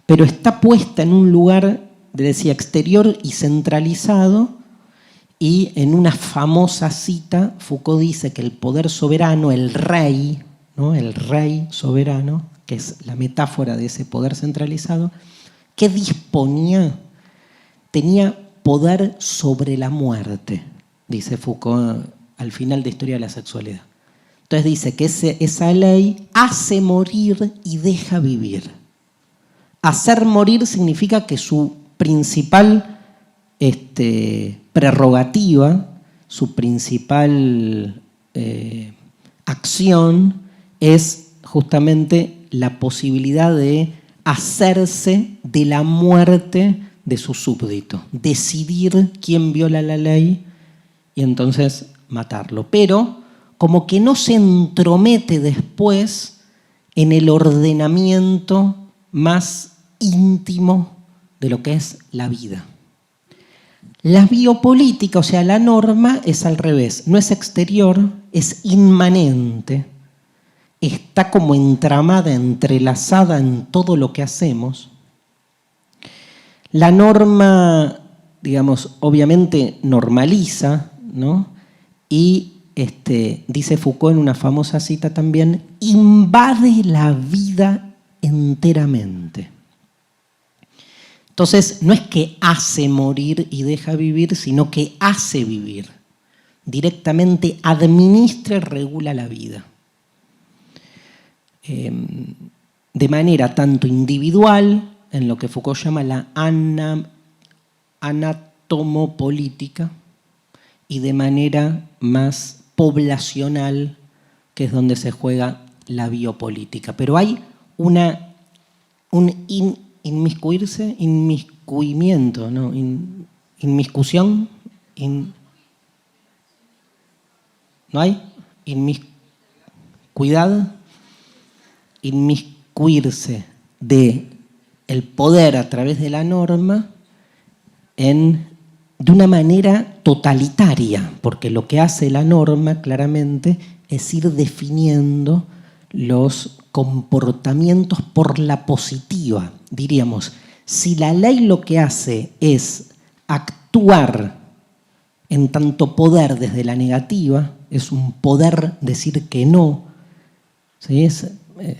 pero está puesta en un lugar, decía, exterior y centralizado, y en una famosa cita Foucault dice que el poder soberano, el rey, ¿no? El rey soberano, que es la metáfora de ese poder centralizado, ¿qué disponía? Tenía poder sobre la muerte, dice Foucault al final de Historia de la Sexualidad. Entonces dice que esa ley hace morir y deja vivir. Hacer morir significa que su principal prerrogativa, su principal acción es justamente la posibilidad de hacerse de la muerte de su súbdito, decidir quién viola la ley y entonces matarlo. Pero como que no se entromete después en el ordenamiento más íntimo de lo que es la vida. La biopolítica, o sea, la norma, es al revés. No es exterior, es inmanente. Está como entramada, entrelazada en todo lo que hacemos. La norma, digamos, obviamente normaliza, ¿no? Y dice Foucault en una famosa cita también, invade la vida enteramente. Entonces, no es que hace morir y deja vivir, sino que hace vivir. Directamente administra y regula la vida. De manera tanto individual, en lo que Foucault llama la anatomopolítica, y de manera más poblacional, que es donde se juega la biopolítica. Pero hay inmiscuimiento, ¿no? Inmiscusión, ¿no hay? Cuidado, inmiscuirse del poder a través de la norma de una manera totalitaria, porque lo que hace la norma claramente es ir definiendo los comportamientos por la positiva. Diríamos, si la ley lo que hace es actuar en tanto poder desde la negativa, es un poder decir que no, ¿sí? Es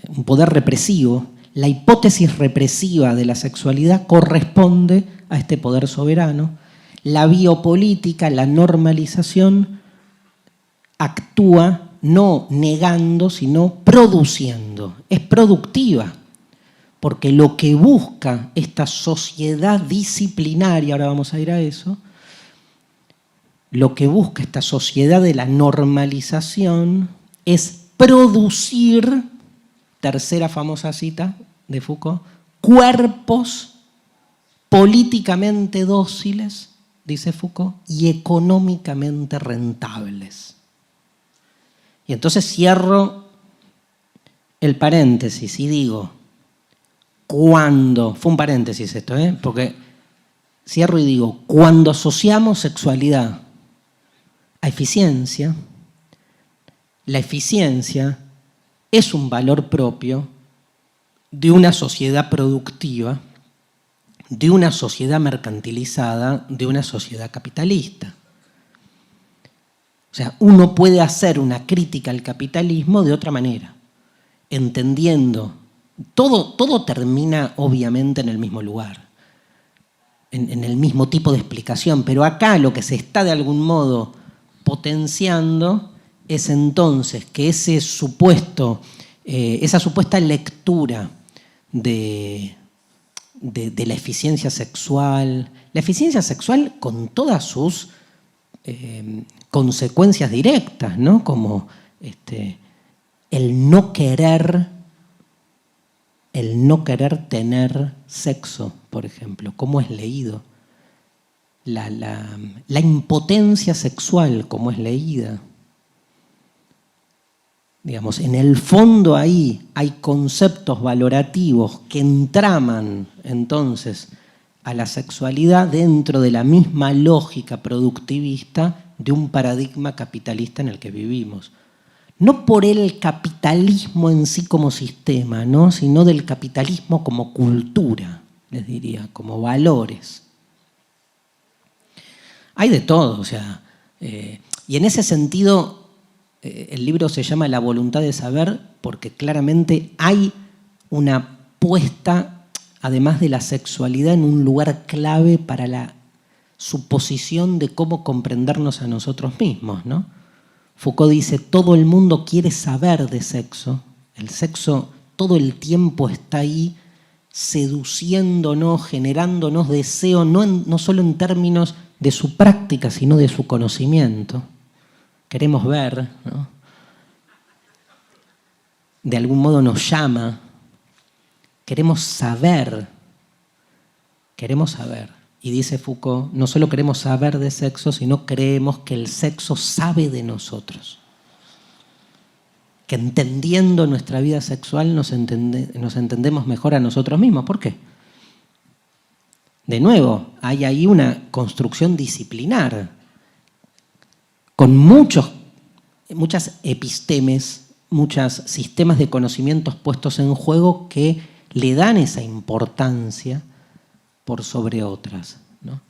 un poder represivo. La hipótesis represiva de la sexualidad corresponde a este poder soberano. La biopolítica, la normalización, actúa no negando, sino produciendo. Es productiva, porque lo que busca esta sociedad disciplinaria, ahora vamos a ir a eso, lo que busca esta sociedad de la normalización es producir, tercera famosa cita de Foucault, cuerpos políticamente dóciles, dice Foucault, y económicamente rentables. Y entonces cierro el paréntesis y digo, cuando, fue un paréntesis esto, porque cierro y digo, cuando asociamos sexualidad a eficiencia, la eficiencia es un valor propio de una sociedad productiva, de una sociedad mercantilizada, de una sociedad capitalista. O sea, uno puede hacer una crítica al capitalismo de otra manera, entendiendo, todo termina obviamente en el mismo lugar, en el mismo tipo de explicación, pero acá lo que se está de algún modo potenciando es entonces que esa supuesta lectura de la eficiencia sexual con todas sus consecuencias directas, ¿no? Como el no querer tener sexo, por ejemplo, cómo es leído. La impotencia sexual, cómo es leída. Digamos, en el fondo ahí hay conceptos valorativos que entraman entonces a la sexualidad dentro de la misma lógica productivista de un paradigma capitalista en el que vivimos. no por el capitalismo en sí como sistema, ¿no? Sino del capitalismo como cultura, les diría, como valores. Hay de todo, o sea, y en ese sentido el libro se llama La voluntad de saber porque claramente hay una puesta, además de la sexualidad, en un lugar clave para la suposición de cómo comprendernos a nosotros mismos, ¿no? Foucault dice, todo el mundo quiere saber de sexo, el sexo todo el tiempo está ahí seduciéndonos, generándonos deseo, no solo en términos de su práctica, sino de su conocimiento. Queremos ver, ¿no? De algún modo nos llama, queremos saber. Y dice Foucault, no solo queremos saber de sexo, sino creemos que el sexo sabe de nosotros. Que entendiendo nuestra vida sexual nos entendemos mejor a nosotros mismos. ¿Por qué? De nuevo, hay ahí una construcción disciplinar con muchas epistemes, muchos sistemas de conocimientos puestos en juego que le dan esa importancia por sobre otras, ¿no?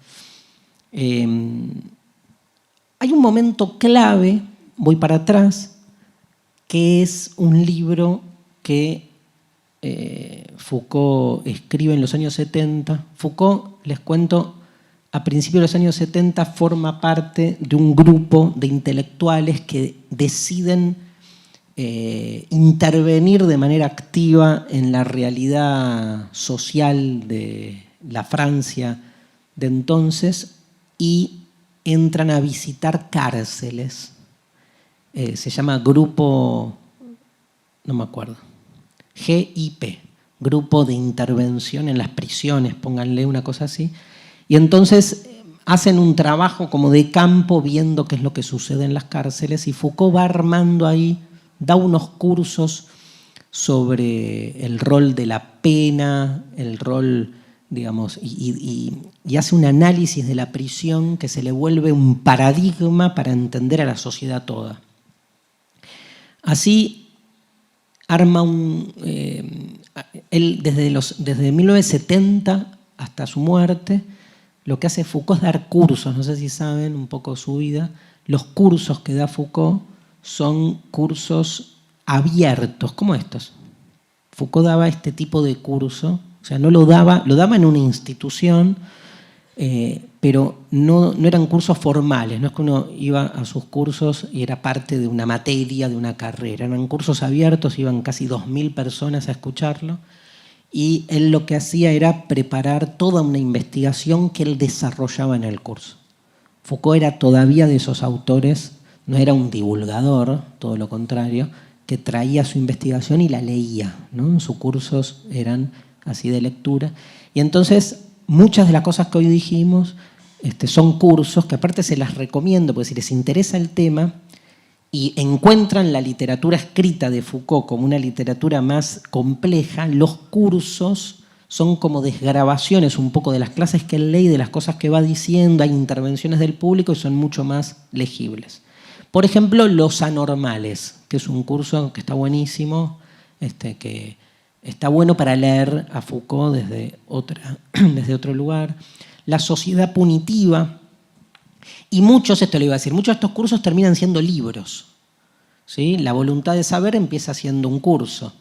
Hay un momento clave, voy para atrás, que es un libro que Foucault escribe en los años 70. Foucault, les cuento, a principios de los años 70 forma parte de un grupo de intelectuales que deciden intervenir de manera activa en la realidad social de la Francia de entonces y entran a visitar cárceles. Se llama Grupo, no me acuerdo, GIP, Grupo de Intervención en las Prisiones, pónganle una cosa así. Y entonces hacen un trabajo como de campo viendo qué es lo que sucede en las cárceles y Foucault va armando ahí, da unos cursos sobre el rol de la pena, el rol, digamos, y hace un análisis de la prisión que se le vuelve un paradigma para entender a la sociedad toda. Así arma él desde 1970 hasta su muerte, lo que hace Foucault es dar cursos, no sé si saben un poco su vida. Los cursos que da Foucault son cursos abiertos, como estos. Foucault daba este tipo de curso, o sea, no lo daba en una institución, pero no eran cursos formales, no es que uno iba a sus cursos y era parte de una materia, de una carrera, eran cursos abiertos, iban casi 2.000 personas a escucharlo, y él lo que hacía era preparar toda una investigación que él desarrollaba en el curso. Foucault era todavía de esos autores, no era un divulgador, todo lo contrario, que traía su investigación y la leía, ¿no? Sus cursos eran así de lectura. Y entonces muchas de las cosas que hoy dijimos son cursos que aparte se las recomiendo, porque si les interesa el tema y encuentran la literatura escrita de Foucault como una literatura más compleja, los cursos son como desgrabaciones un poco de las clases que él lee, de las cosas que va diciendo, hay intervenciones del público y son mucho más legibles. Por ejemplo, Los Anormales, que es un curso que está buenísimo, que está bueno para leer a Foucault desde otro lugar. La Sociedad Punitiva. Y muchos, esto le iba a decir, muchos de estos cursos terminan siendo libros, ¿sí? La voluntad de saber empieza siendo un curso.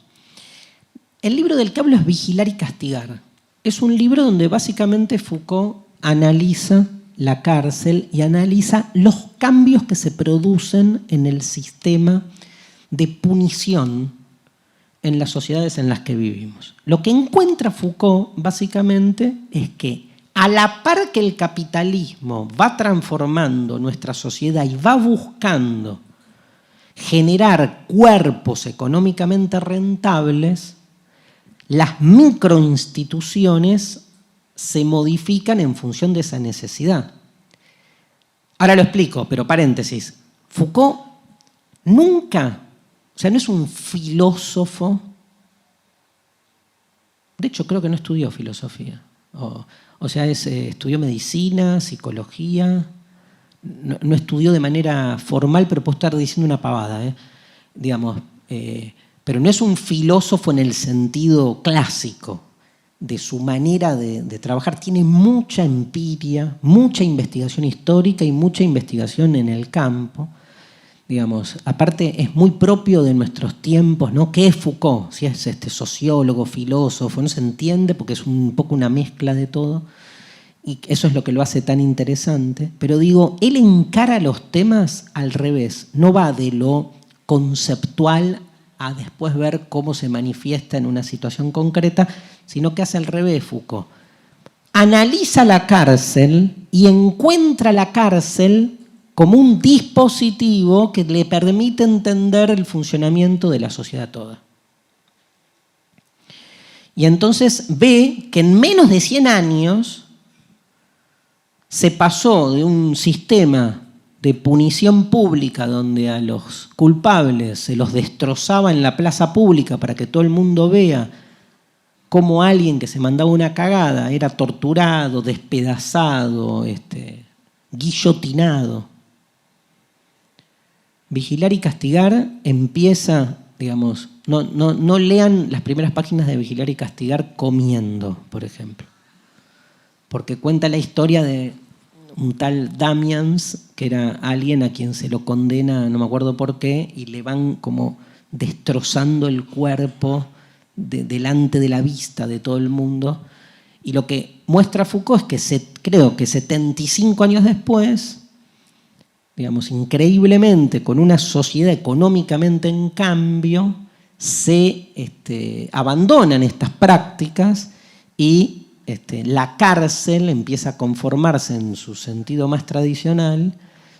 El libro del que hablo es Vigilar y Castigar. Es un libro donde básicamente Foucault analiza la cárcel y analiza los cambios que se producen en el sistema de punición en las sociedades en las que vivimos. Lo que encuentra Foucault básicamente es que a la par que el capitalismo va transformando nuestra sociedad y va buscando generar cuerpos económicamente rentables, las microinstituciones se modifican en función de esa necesidad. Ahora lo explico, pero paréntesis. Foucault nunca, o sea, no es un filósofo, de hecho creo que no estudió filosofía, o sea, estudió medicina, psicología, no estudió de manera formal, pero puedo estar diciendo una pavada, digamos, pero no es un filósofo en el sentido clásico de su manera de trabajar. Tiene mucha empiria, mucha investigación histórica y mucha investigación en el campo. Digamos, aparte es muy propio de nuestros tiempos, ¿no? ¿Qué es Foucault? Si es sociólogo, filósofo, no se entiende porque es un poco una mezcla de todo. Y eso es lo que lo hace tan interesante. Pero digo, él encara los temas al revés. No va de lo conceptual a después ver cómo se manifiesta en una situación concreta, sino que hace al revés Foucault. Analiza la cárcel y encuentra la cárcel como un dispositivo que le permite entender el funcionamiento de la sociedad toda. Y entonces ve que en menos de 100 años se pasó de un sistema de punición pública donde a los culpables se los destrozaba en la plaza pública para que todo el mundo vea cómo alguien que se mandaba una cagada era torturado, despedazado, guillotinado. Vigilar y castigar empieza, digamos, no lean las primeras páginas de Vigilar y castigar comiendo, por ejemplo. Porque cuenta la historia de un tal Damians, que era alguien a quien se lo condena, no me acuerdo por qué, y le van como destrozando el cuerpo delante de la vista de todo el mundo. Y lo que muestra Foucault es que creo que 75 años después, digamos, increíblemente, con una sociedad económicamente en cambio, se abandonan estas prácticas y la cárcel empieza a conformarse en su sentido más tradicional,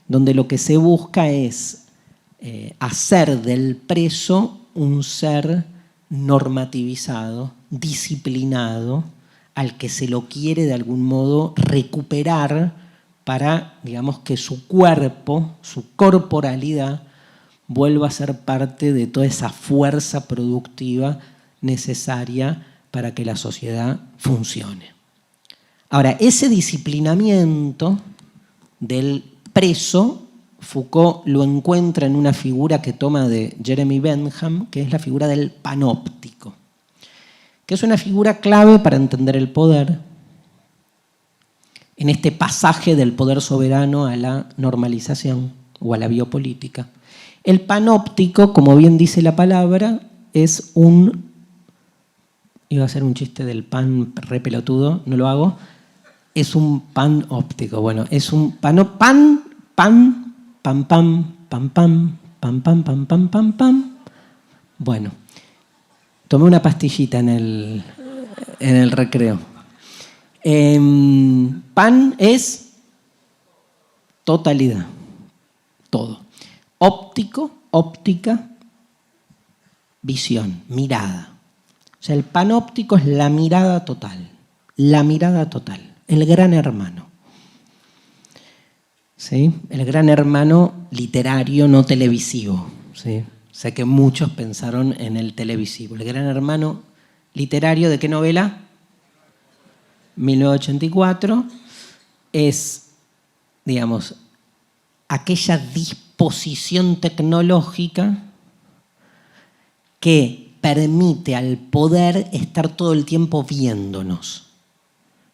donde lo que se busca es hacer del preso un ser normativizado, disciplinado, al que se lo quiere de algún modo recuperar para, digamos, que su cuerpo, su corporalidad, vuelva a ser parte de toda esa fuerza productiva necesaria para que la sociedad funcione. Ahora, ese disciplinamiento del preso, Foucault lo encuentra en una figura que toma de Jeremy Bentham, que es la figura del panóptico, que es una figura clave para entender el poder, en este pasaje del poder soberano a la normalización o a la biopolítica. El panóptico, como bien dice la palabra, es un... Iba a hacer un chiste del pan re pelotudo, no lo hago. Es un pan óptico. Bueno, es un pam, pam, pam, pam, pam, pam, pam, pam, pam, pam, pam, pam. Bueno, tomé una pastillita en el recreo. Pan es totalidad, todo. Óptico, óptica, visión, mirada. O sea, el panóptico es la mirada total, el gran hermano. ¿Sí? El gran hermano literario, no televisivo. ¿Sí? Sé que muchos pensaron en el televisivo. El gran hermano literario, ¿de qué novela? 1984, es, digamos, aquella disposición tecnológica que permite al poder estar todo el tiempo viéndonos.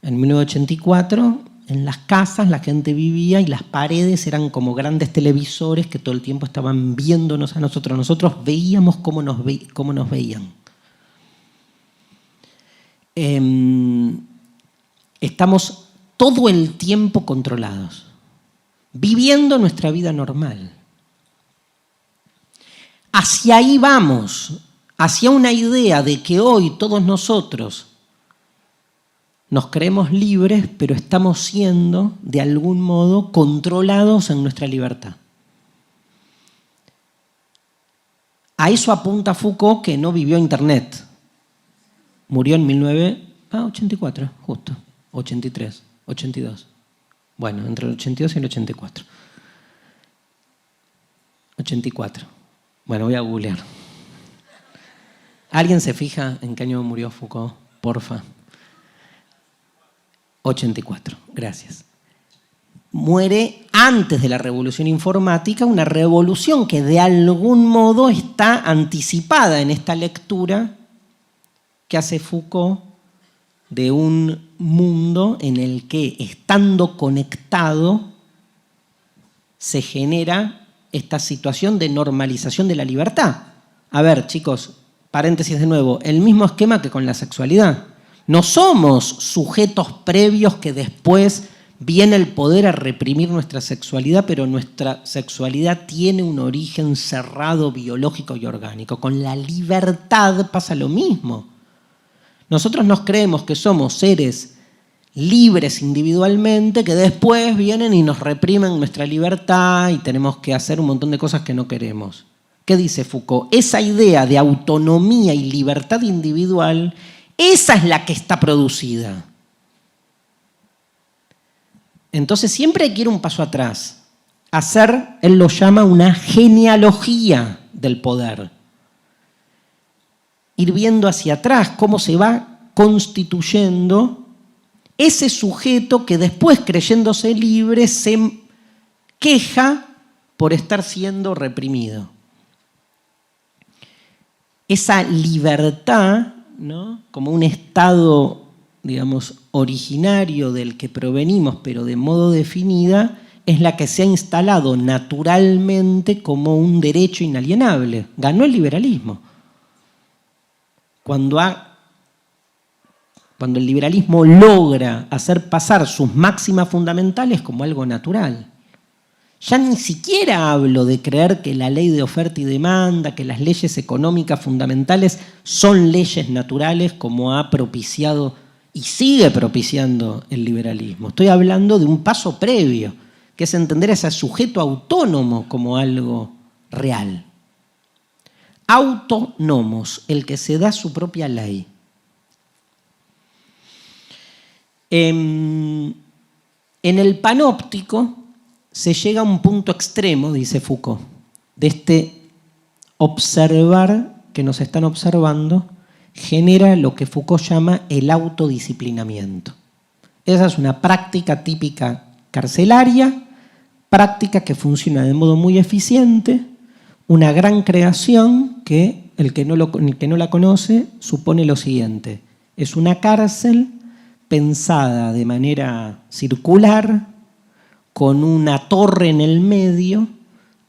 En 1984, en las casas la gente vivía y las paredes eran como grandes televisores que todo el tiempo estaban viéndonos a nosotros. Nosotros veíamos cómo nos veían. Estamos todo el tiempo controlados, viviendo nuestra vida normal. Hacia ahí vamos, hacia una idea de que hoy todos nosotros nos creemos libres, pero estamos siendo, de algún modo, controlados en nuestra libertad. A eso apunta Foucault, que no vivió Internet. Murió en 1984, justo. 83, 82. Bueno, entre el 82 y el 84. 84. Bueno, voy a googlear. ¿Alguien se fija en qué año murió Foucault? Porfa. 84, gracias. muere antes de la revolución informática, una revolución que de algún modo está anticipada en esta lectura que hace Foucault de un mundo en el que, estando conectado, se genera esta situación de normalización de la libertad. A ver, chicos, paréntesis de nuevo, el mismo esquema que con la sexualidad. No somos sujetos previos que después viene el poder a reprimir nuestra sexualidad, pero nuestra sexualidad tiene un origen cerrado, biológico y orgánico. Con la libertad pasa lo mismo. Nosotros nos creemos que somos seres libres individualmente, que después vienen y nos reprimen nuestra libertad y tenemos que hacer un montón de cosas que no queremos. ¿Qué dice Foucault? Esa idea de autonomía y libertad individual, esa es la que está producida. Entonces siempre hay que ir un paso atrás, hacer, él lo llama una genealogía del poder. Ir viendo hacia atrás cómo se va constituyendo ese sujeto que después, creyéndose libre, se queja por estar siendo reprimido. Esa libertad, ¿no?, como un estado, digamos, originario del que provenimos, pero de modo definida, es la que se ha instalado naturalmente como un derecho inalienable. Ganó el liberalismo. Cuando el liberalismo logra hacer pasar sus máximas fundamentales como algo natural. Ya ni siquiera hablo de creer que la ley de oferta y demanda, que las leyes económicas fundamentales son leyes naturales como ha propiciado y sigue propiciando el liberalismo. Estoy hablando de un paso previo, que es entender a ese sujeto autónomo como algo real. Autónomos, el que se da su propia ley. En el panóptico se llega a un punto extremo, dice Foucault, de este observar que nos están observando, genera lo que Foucault llama el autodisciplinamiento. Esa es una práctica típica carcelaria, práctica que funciona de modo muy eficiente, una gran creación que el que no la conoce supone lo siguiente: es una cárcel pensada de manera circular, con una torre en el medio,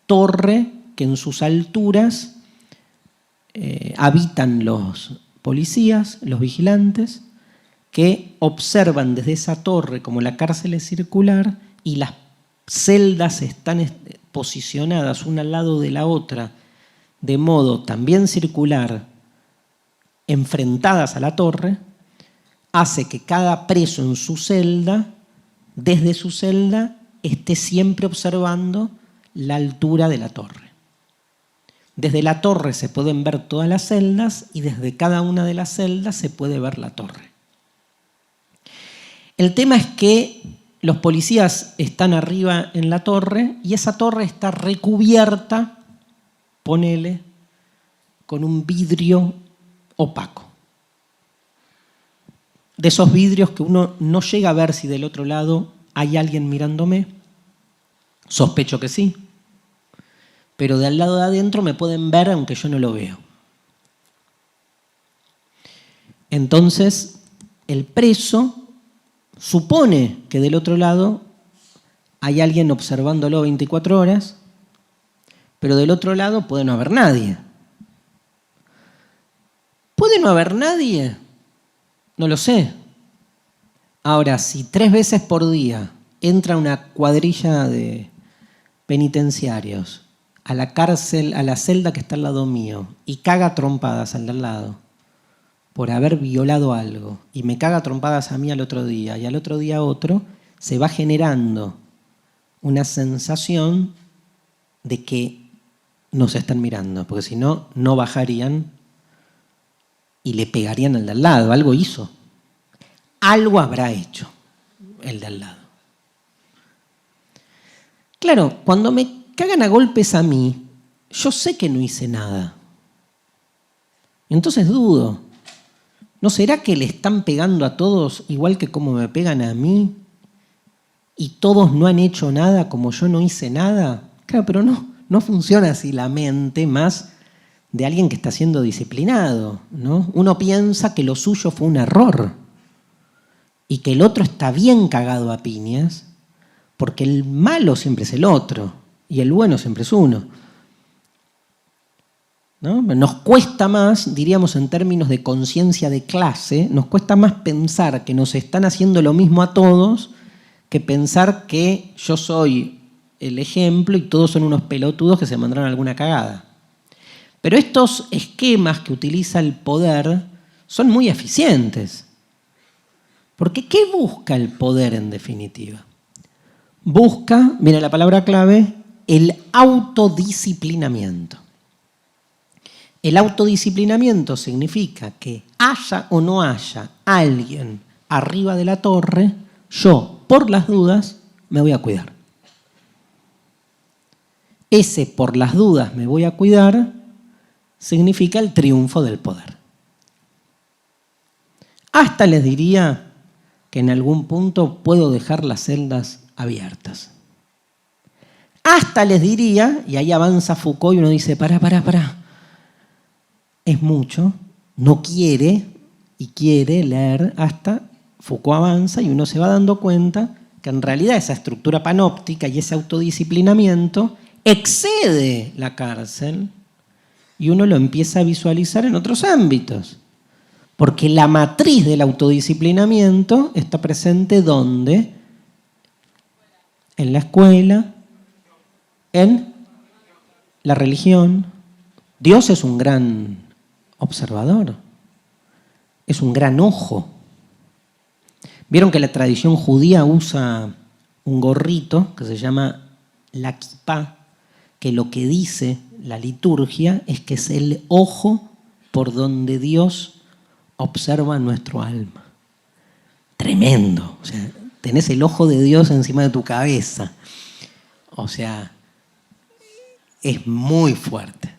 torre que en sus alturas habitan los policías, los vigilantes, que observan desde esa torre, como la cárcel es circular y las celdas están posicionadas una al lado de la otra, de modo también circular, enfrentadas a la torre, hace que cada preso en su celda, desde su celda, esté siempre observando la altura de la torre. Desde la torre se pueden ver todas las celdas y desde cada una de las celdas se puede ver la torre. El tema es que los policías están arriba en la torre y esa torre está recubierta, ponele, con un vidrio opaco. De esos vidrios que uno no llega a ver si del otro lado hay alguien mirándome. Sospecho que sí, pero del lado de adentro me pueden ver aunque yo no lo veo. Entonces, el preso supone que del otro lado hay alguien observándolo 24 horas, pero del otro lado puede no haber nadie. ¿Puede no haber nadie? No lo sé. Ahora, si 3 veces por día entra una cuadrilla de penitenciarios a la cárcel, a la celda que está al lado mío y caga trompadas al de al lado por haber violado algo y me caga trompadas a mí al otro día y al otro día otro, se va generando una sensación de que nos están mirando, porque si no, no bajarían y le pegarían al de al lado. Algo hizo. Algo habrá hecho el de al lado. Claro, cuando me cagan a golpes a mí, yo sé que no hice nada. Entonces dudo. ¿No será que le están pegando a todos igual que como me pegan a mí? y todos no han hecho nada como yo no hice nada. Claro, pero no funciona así la mente más de alguien que está siendo disciplinado, ¿no? Uno piensa que lo suyo fue un error y que el otro está bien cagado a piñas, porque el malo siempre es el otro y el bueno siempre es uno, ¿no? Nos cuesta más, diríamos en términos de conciencia de clase, nos cuesta más pensar que nos están haciendo lo mismo a todos que pensar que yo soy el ejemplo y todos son unos pelotudos que se mandaron alguna cagada. Pero estos esquemas que utiliza el poder son muy eficientes. Porque ¿qué busca el poder en definitiva? Busca, mira la palabra clave, el autodisciplinamiento. El autodisciplinamiento significa que haya o no haya alguien arriba de la torre, yo, por las dudas, me voy a cuidar. Ese por las dudas me voy a cuidar significa el triunfo del poder. Hasta les diría que en algún punto puedo dejar las celdas abiertas. Hasta les diría, y ahí avanza Foucault y uno dice, pará, es mucho, no quiere y quiere leer hasta Foucault avanza y uno se va dando cuenta que en realidad esa estructura panóptica y ese autodisciplinamiento excede la cárcel y uno lo empieza a visualizar en otros ámbitos. Porque la matriz del autodisciplinamiento está presente ¿dónde? En la escuela, en la religión. Dios es un gran observador, es un gran ojo. Vieron que la tradición judía usa un gorrito que se llama la kipá, que lo que dice la liturgia es que es el ojo por donde Dios observa nuestro alma. Tremendo. O sea, tenés el ojo de Dios encima de tu cabeza. O sea, es muy fuerte.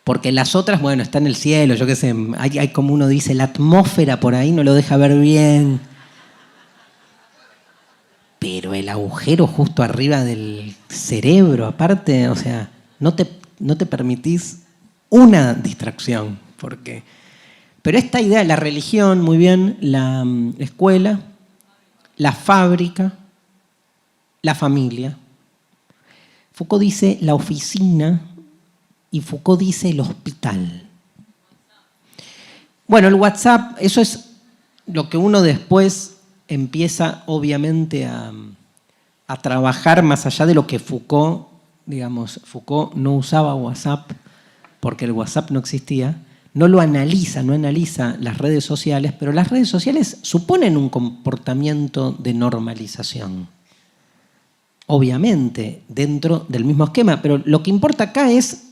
Porque las otras, bueno, está en el cielo, yo qué sé, hay como uno dice, la atmósfera por ahí no lo deja ver bien. Pero el agujero justo arriba del cerebro, aparte, o sea, no te permitís una distracción. Pero esta idea de la religión, muy bien, la escuela, la fábrica, la familia. Foucault dice la oficina y Foucault dice el hospital. Bueno, el WhatsApp, eso es lo que uno después empieza obviamente a trabajar más allá de lo que Foucault, digamos, Foucault no usaba WhatsApp porque el WhatsApp no existía, no analiza las redes sociales, pero las redes sociales suponen un comportamiento de normalización. Obviamente, dentro del mismo esquema, pero lo que importa acá es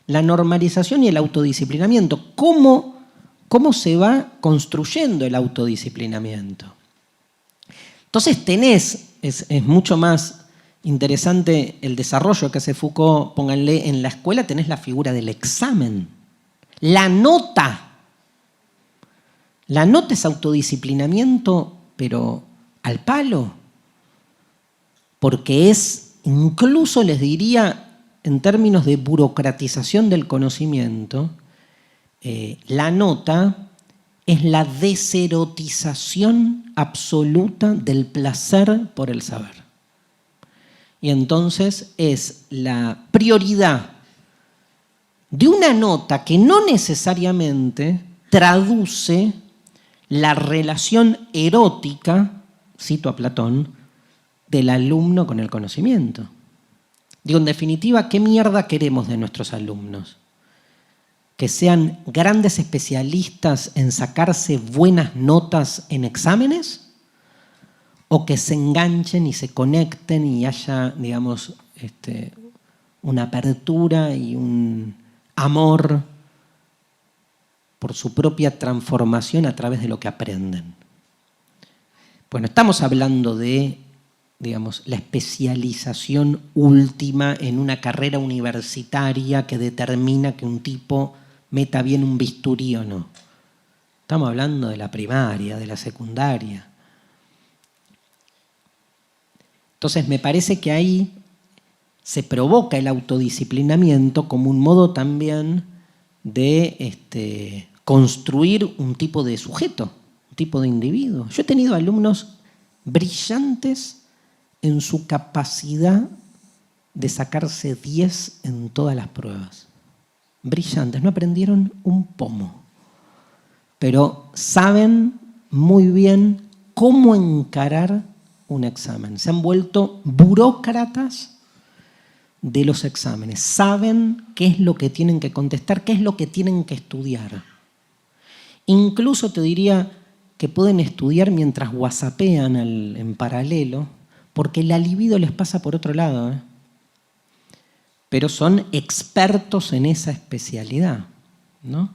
la normalización y el autodisciplinamiento. ¿Cómo se va construyendo el autodisciplinamiento? Entonces es mucho más interesante el desarrollo que hace Foucault, pónganle, en la escuela tenés la figura del examen, la nota. La nota es autodisciplinamiento, pero al palo. Porque es, incluso les diría, en términos de burocratización del conocimiento, la nota es la deserotización absoluta del placer por el saber. Y entonces es la prioridad de una nota que no necesariamente traduce la relación erótica, cito a Platón, del alumno con el conocimiento. Digo, en definitiva, ¿qué mierda queremos de nuestros alumnos? ¿Que sean grandes especialistas en sacarse buenas notas en exámenes? ¿O que se enganchen y se conecten y haya, digamos, una apertura y un amor por su propia transformación a través de lo que aprenden? Bueno, estamos hablando de, digamos, la especialización última en una carrera universitaria que determina que un tipo meta bien un bisturí o no. Estamos hablando de la primaria, de la secundaria. Entonces me parece que ahí se provoca el autodisciplinamiento como un modo también de construir un tipo de sujeto, un tipo de individuo. Yo he tenido alumnos brillantes en su capacidad de sacarse 10 en todas las pruebas. Brillantes, no aprendieron un pomo, pero saben muy bien cómo encarar un examen. Se han vuelto burócratas de los exámenes. Saben qué es lo que tienen que contestar, qué es lo que tienen que estudiar. Incluso te diría que pueden estudiar mientras whatsappean en paralelo, porque la libido les pasa por otro lado, ¿eh? Pero son expertos en esa especialidad, ¿no?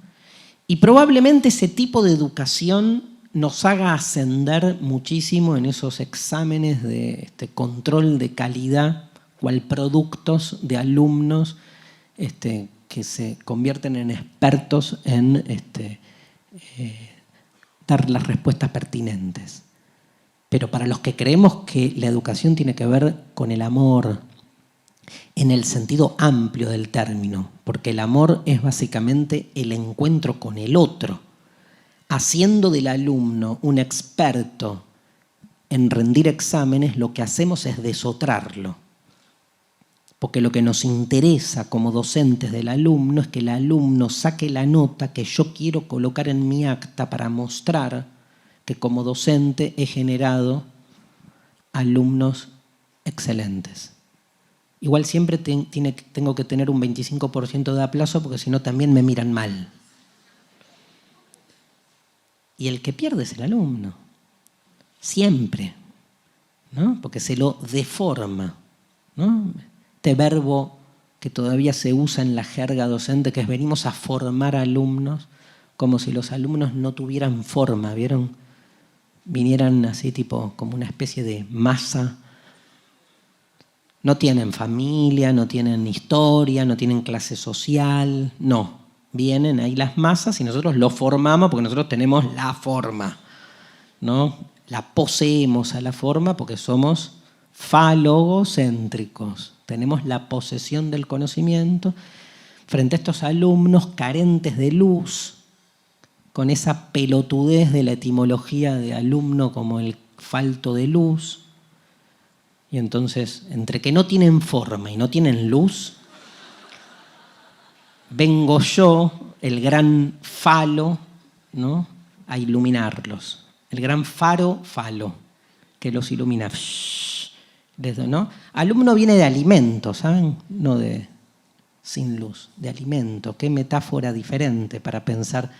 Y probablemente ese tipo de educación nos haga ascender muchísimo en esos exámenes de control de calidad, cual productos de alumnos que se convierten en expertos en dar las respuestas pertinentes. Pero para los que creemos que la educación tiene que ver con el amor, en el sentido amplio del término, porque el amor es básicamente el encuentro con el otro, haciendo del alumno un experto en rendir exámenes, lo que hacemos es desotrarlo. Porque lo que nos interesa como docentes del alumno es que el alumno saque la nota que yo quiero colocar en mi acta para mostrar que como docente he generado alumnos excelentes. Igual siempre tengo que tener un 25% de aplazo porque si no también me miran mal. Y el que pierde es el alumno. Siempre. ¿No? Porque se lo deforma, ¿no? Este verbo que todavía se usa en la jerga docente, que es venimos a formar alumnos, como si los alumnos no tuvieran forma, ¿vieron? Vinieran así tipo como una especie de masa. No tienen familia, no tienen historia, no tienen clase social, no. Vienen ahí las masas y nosotros los formamos porque nosotros tenemos la forma, ¿no? La poseemos a la forma porque somos falogocéntricos. Tenemos la posesión del conocimiento frente a estos alumnos carentes de luz, con esa pelotudez de la etimología de alumno como el falto de luz. Y entonces, entre que no tienen forma y no tienen luz, vengo yo, el gran falo, ¿no?, a iluminarlos. El gran falo que los ilumina. ¿No? Alumno viene de alimento, ¿saben? No de sin luz, de alimento. Qué metáfora diferente para pensar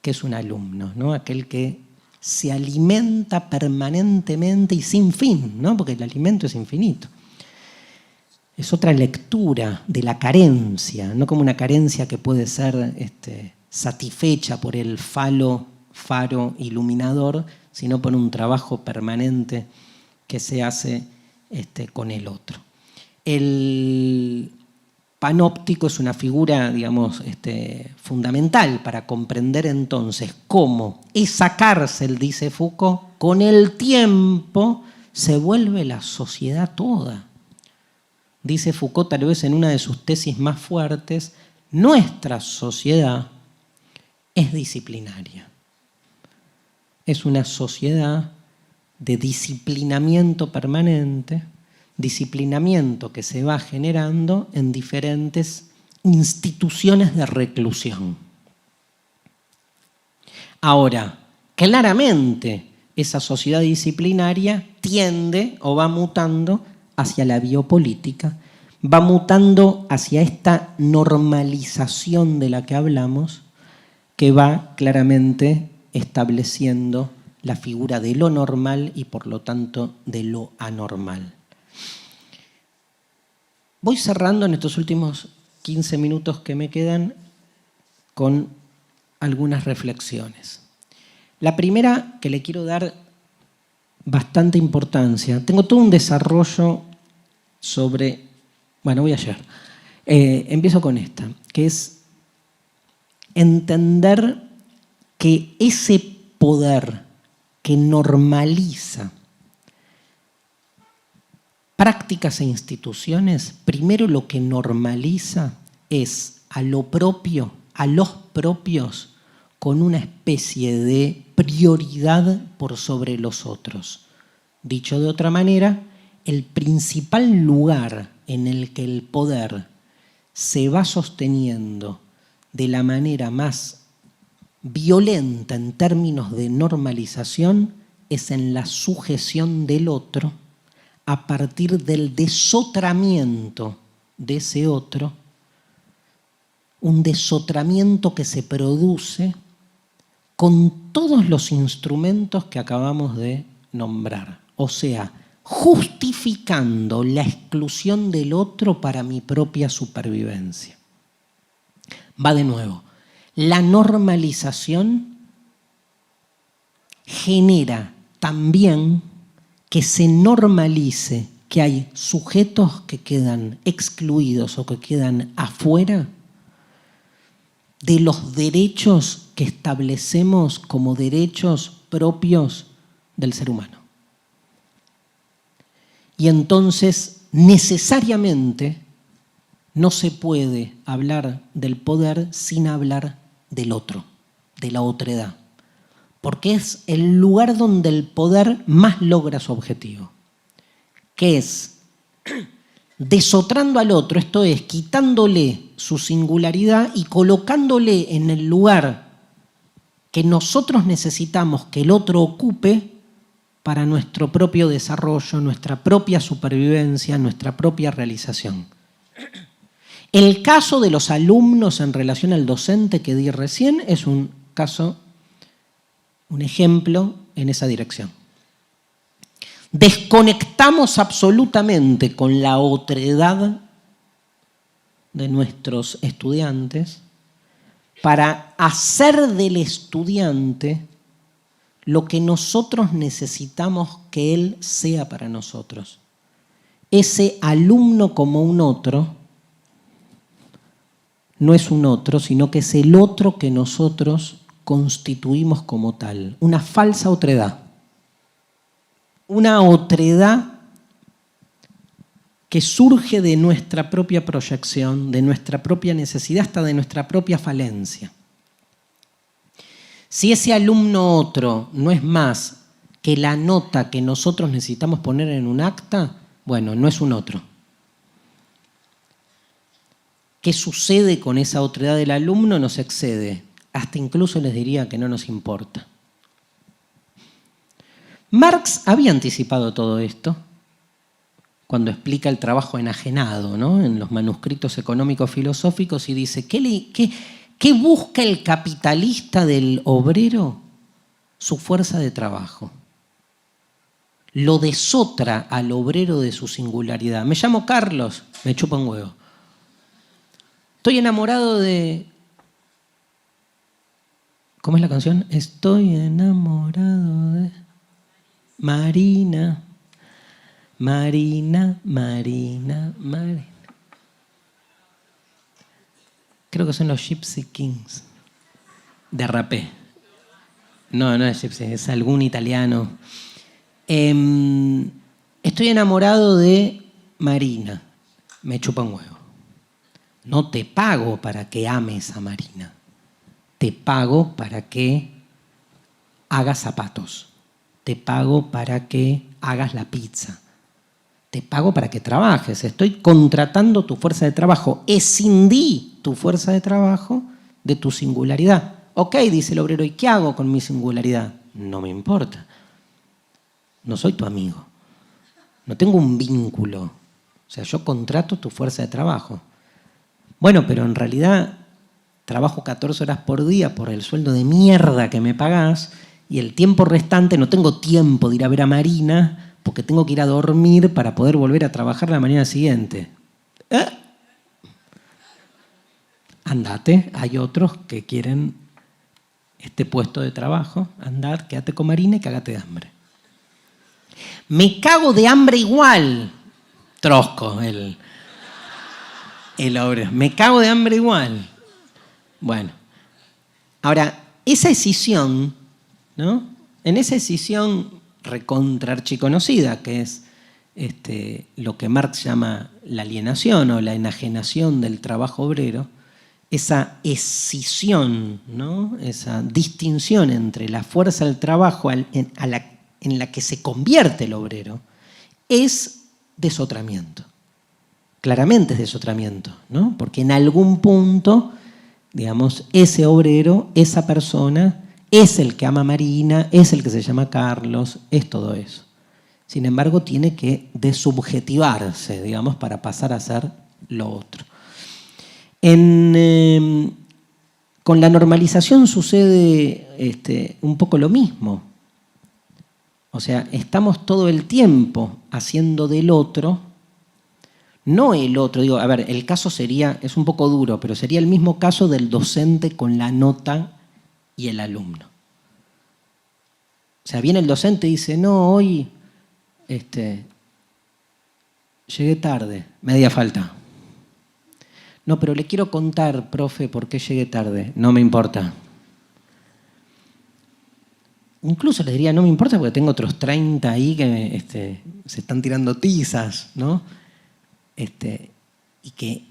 qué es un alumno, ¿no? Aquel que se alimenta permanentemente y sin fin, ¿no? Porque el alimento es infinito. Es otra lectura de la carencia, no como una carencia que puede ser satisfecha por el faro iluminador, sino por un trabajo permanente que se hace con el otro. El panóptico es una figura, digamos, fundamental para comprender entonces cómo esa cárcel, dice Foucault, con el tiempo se vuelve la sociedad toda. Dice Foucault, tal vez en una de sus tesis más fuertes, nuestra sociedad es disciplinaria. Es una sociedad de disciplinamiento permanente, disciplinamiento que se va generando en diferentes instituciones de reclusión. Ahora, claramente esa sociedad disciplinaria tiende o va mutando hacia la biopolítica, va mutando hacia esta normalización de la que hablamos, que va claramente estableciendo la figura de lo normal y por lo tanto de lo anormal. Voy cerrando en estos últimos 15 minutos que me quedan con algunas reflexiones. La primera que le quiero dar bastante importancia. Tengo todo un desarrollo sobre... Bueno, voy a llegar. Empiezo con esta, que es entender que ese poder que normaliza prácticas e instituciones, primero lo que normaliza es a lo propio, a los propios, con una especie de prioridad por sobre los otros. Dicho de otra manera, el principal lugar en el que el poder se va sosteniendo de la manera más violenta en términos de normalización es en la sujeción del otro a partir del desotramiento de ese otro, un desotramiento que se produce con todos los instrumentos que acabamos de nombrar. O sea, justificando la exclusión del otro para mi propia supervivencia. Va de nuevo. La normalización genera también que se normalice que hay sujetos que quedan excluidos o que quedan afuera de los derechos que establecemos como derechos propios del ser humano. Y entonces, necesariamente, no se puede hablar del poder sin hablar del otro, de la otredad. Porque es el lugar donde el poder más logra su objetivo, que es desotrando al otro, esto es, quitándole su singularidad y colocándole en el lugar que nosotros necesitamos que el otro ocupe para nuestro propio desarrollo, nuestra propia supervivencia, nuestra propia realización. El caso de los alumnos en relación al docente que di recién es un caso, un ejemplo en esa dirección. Desconectamos absolutamente con la otredad de nuestros estudiantes para hacer del estudiante lo que nosotros necesitamos que él sea para nosotros. Ese alumno como un otro no es un otro, sino que es el otro que nosotros constituimos como tal. Una falsa otredad. Una otredad que surge de nuestra propia proyección, de nuestra propia necesidad, hasta de nuestra propia falencia. Si ese alumno otro no es más que la nota que nosotros necesitamos poner en un acta, bueno, no es un otro. ¿Qué sucede con esa otredad del alumno? Nos excede. Hasta incluso les diría que no nos importa. Marx había anticipado todo esto cuando explica el trabajo enajenado, ¿no? En los manuscritos económicos filosóficos, y dice, ¿qué busca el capitalista del obrero? Su fuerza de trabajo. Lo desotra al obrero de su singularidad. Me llamo Carlos, me chupa un huevo. Estoy enamorado de... ¿Cómo es la canción? Estoy enamorado de... Marina. Marina, Marina, Marina. Creo que son los Gypsy Kings. Derrapé. No es Gypsy, es algún italiano. Estoy enamorado de Marina. Me chupa un huevo. No te pago para que ames a Marina. Te pago para que hagas zapatos. Te pago para que hagas la pizza. Te pago para que trabajes. Estoy contratando tu fuerza de trabajo. Escindí tu fuerza de trabajo de tu singularidad. Ok, dice el obrero, ¿y qué hago con mi singularidad? No me importa. No soy tu amigo. No tengo un vínculo. O sea, yo contrato tu fuerza de trabajo. Bueno, pero en realidad trabajo 14 horas por día por el sueldo de mierda que me pagás y el tiempo restante no tengo tiempo de ir a ver a Marina porque tengo que ir a dormir para poder volver a trabajar la mañana siguiente. Andate, hay otros que quieren este puesto de trabajo. Andad, quédate con Marina y cágate de hambre. Me cago de hambre igual. Trosco, el obrero. Me cago de hambre igual. Bueno, ahora, esa escisión, ¿no? En esa escisión recontra archiconocida, que es lo que Marx llama la alienación o la enajenación del trabajo obrero, esa escisión, ¿no? Esa distinción entre la fuerza del trabajo en la que se convierte el obrero, es desotramiento. Claramente es desotramiento, ¿no? Porque en algún punto, digamos, ese obrero, esa persona, es el que ama a Marina, es el que se llama Carlos, es todo eso. Sin embargo, tiene que desubjetivarse, digamos, para pasar a ser lo otro. Con la normalización sucede un poco lo mismo. O sea, estamos todo el tiempo haciendo del otro, no el otro, digo, a ver, el caso sería, es un poco duro, pero sería el mismo caso del docente con la nota y el alumno. O sea, viene el docente y dice, no, hoy llegué tarde, media falta. No, pero le quiero contar, profe, por qué llegué tarde. No me importa. Incluso les diría, no me importa porque tengo otros 30 ahí que se están tirando tizas, ¿no? Y que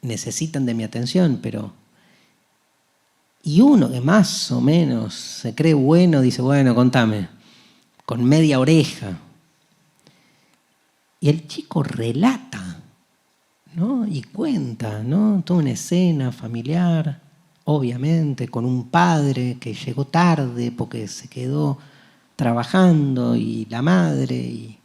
necesitan de mi atención, pero... Y uno que más o menos se cree bueno, dice, bueno, contame, con media oreja. Y el chico relata, ¿no? Y cuenta, ¿no? Toda una escena familiar, obviamente, con un padre que llegó tarde porque se quedó trabajando, y la madre, y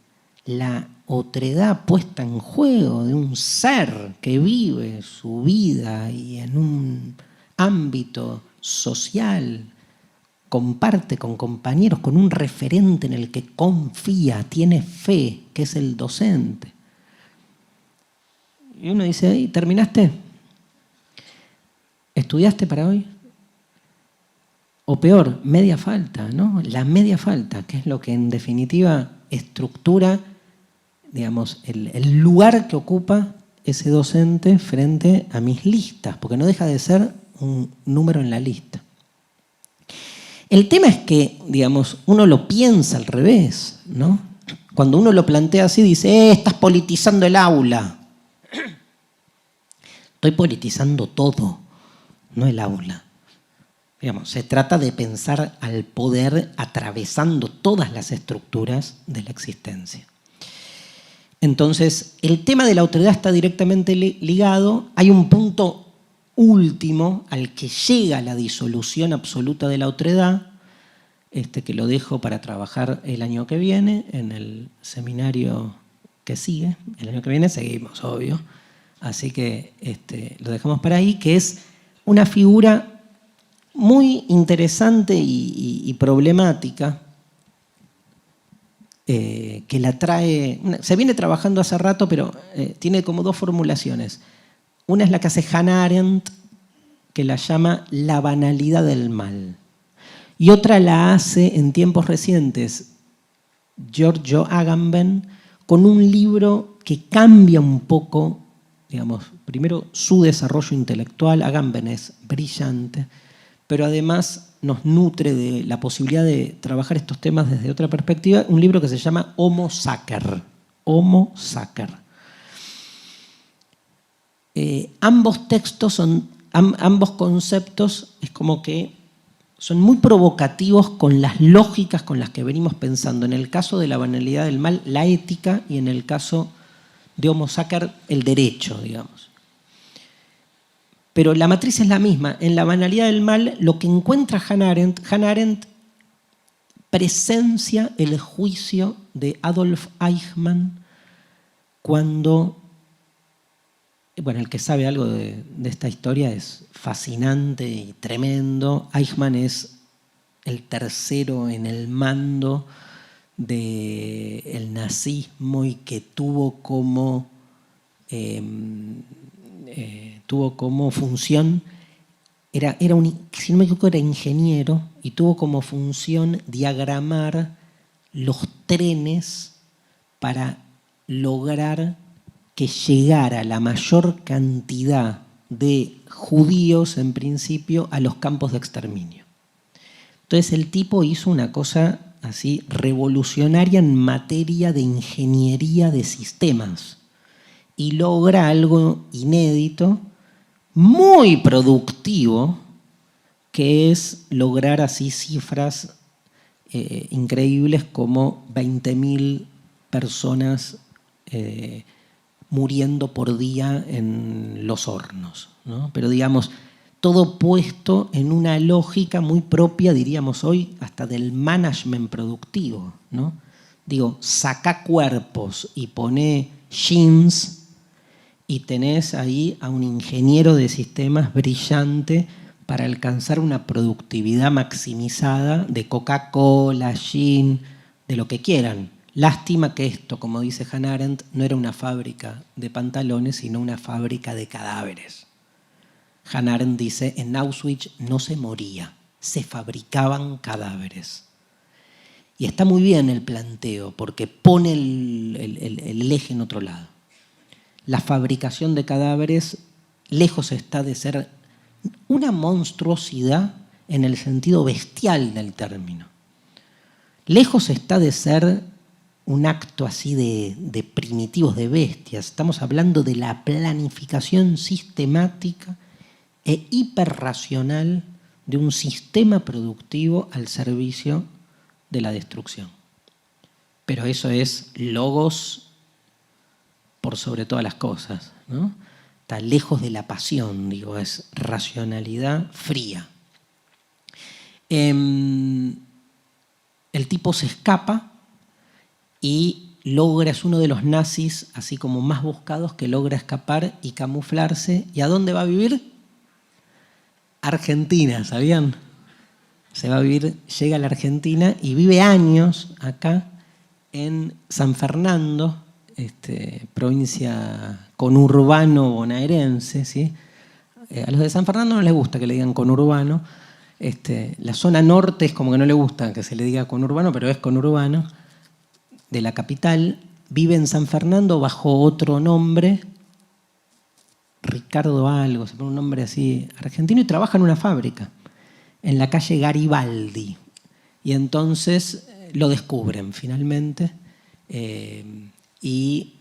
la otredad puesta en juego de un ser que vive su vida y en un ámbito social, comparte con compañeros, con un referente en el que confía, tiene fe, que es el docente. Y uno dice, ¿terminaste? ¿Estudiaste para hoy? O peor, media falta, ¿no? La media falta, que es lo que en definitiva estructura, digamos, el lugar que ocupa ese docente frente a mis listas, porque no deja de ser un número en la lista. El tema es que, digamos, uno lo piensa al revés, ¿no? Cuando uno lo plantea así, dice, estás politizando el aula. Estoy politizando todo, no el aula. Digamos, se trata de pensar al poder atravesando todas las estructuras de la existencia. Entonces, el tema de la autoridad está directamente ligado. Hay un punto último al que llega la disolución absoluta de la autoridad, que lo dejo para trabajar el año que viene, en el seminario que sigue. El año que viene seguimos, obvio. Así que lo dejamos para ahí, que es una figura muy interesante y problemática, que la trae, se viene trabajando hace rato, pero tiene como dos formulaciones. Una es la que hace Hannah Arendt, que la llama la banalidad del mal. Y otra la hace en tiempos recientes Giorgio Agamben, con un libro que cambia un poco, digamos, primero su desarrollo intelectual. Agamben es brillante, pero además nos nutre de la posibilidad de trabajar estos temas desde otra perspectiva. Un libro que se llama Homo Sacer. Homo Sacer. Ambos textos ambos conceptos es como que son muy provocativos con las lógicas con las que venimos pensando. En el caso de la banalidad del mal, la ética, y en el caso de Homo Sacer, el derecho, digamos. Pero la matriz es la misma. En la banalidad del mal, lo que encuentra Hannah Arendt presencia el juicio de Adolf Eichmann cuando... Bueno, el que sabe algo de esta historia es fascinante y tremendo. Eichmann es el tercero en el mando del nazismo y que tuvo como función, si no me equivoco, era ingeniero, y tuvo como función diagramar los trenes para lograr que llegara la mayor cantidad de judíos, en principio, a los campos de exterminio. Entonces el tipo hizo una cosa así revolucionaria en materia de ingeniería de sistemas y logra algo inédito, muy productivo, que es lograr así cifras increíbles como 20.000 personas muriendo por día en los hornos, ¿no? Pero digamos, todo puesto en una lógica muy propia, diríamos hoy, hasta del management productivo, ¿no? Digo, saca cuerpos y pone jeans y tenés ahí a un ingeniero de sistemas brillante para alcanzar una productividad maximizada de Coca-Cola, gin, de lo que quieran. Lástima que esto, como dice Hannah Arendt, no era una fábrica de pantalones, sino una fábrica de cadáveres. Hannah Arendt dice, en Auschwitz no se moría, se fabricaban cadáveres. Y está muy bien el planteo, porque pone el eje en otro lado. La fabricación de cadáveres lejos está de ser una monstruosidad en el sentido bestial del término. Lejos está de ser un acto así de primitivos, de bestias. Estamos hablando de la planificación sistemática e hiperracional de un sistema productivo al servicio de la destrucción. Pero eso es logos por sobre todas las cosas, ¿no? Está lejos de la pasión, digo, es racionalidad fría. El tipo se escapa y logra, es uno de los nazis así como más buscados que logra escapar y camuflarse. ¿Y a dónde va a vivir? Argentina, ¿sabían? Se va a vivir, llega a la Argentina y vive años acá en San Fernando, provincia conurbano bonaerense, ¿sí? A los de San Fernando no les gusta que le digan conurbano. La zona norte es como que no le gusta que se le diga conurbano, pero es conurbano, de la capital. Vive en San Fernando bajo otro nombre, Ricardo algo, se pone un nombre así argentino, y trabaja en una fábrica, en la calle Garibaldi. Y entonces lo descubren finalmente y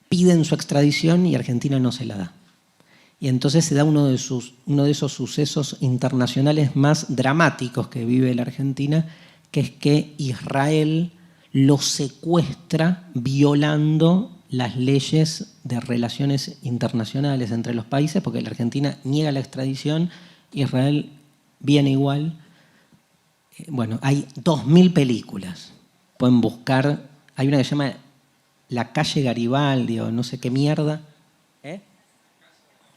piden su extradición y Argentina no se la da. Y entonces se da uno de esos sucesos internacionales más dramáticos que vive la Argentina, que es que Israel lo secuestra violando las leyes de relaciones internacionales entre los países, porque la Argentina niega la extradición, Israel viene igual. Bueno, hay 2000 películas. Pueden buscar, hay una que se llama La calle Garibaldi o no sé qué mierda.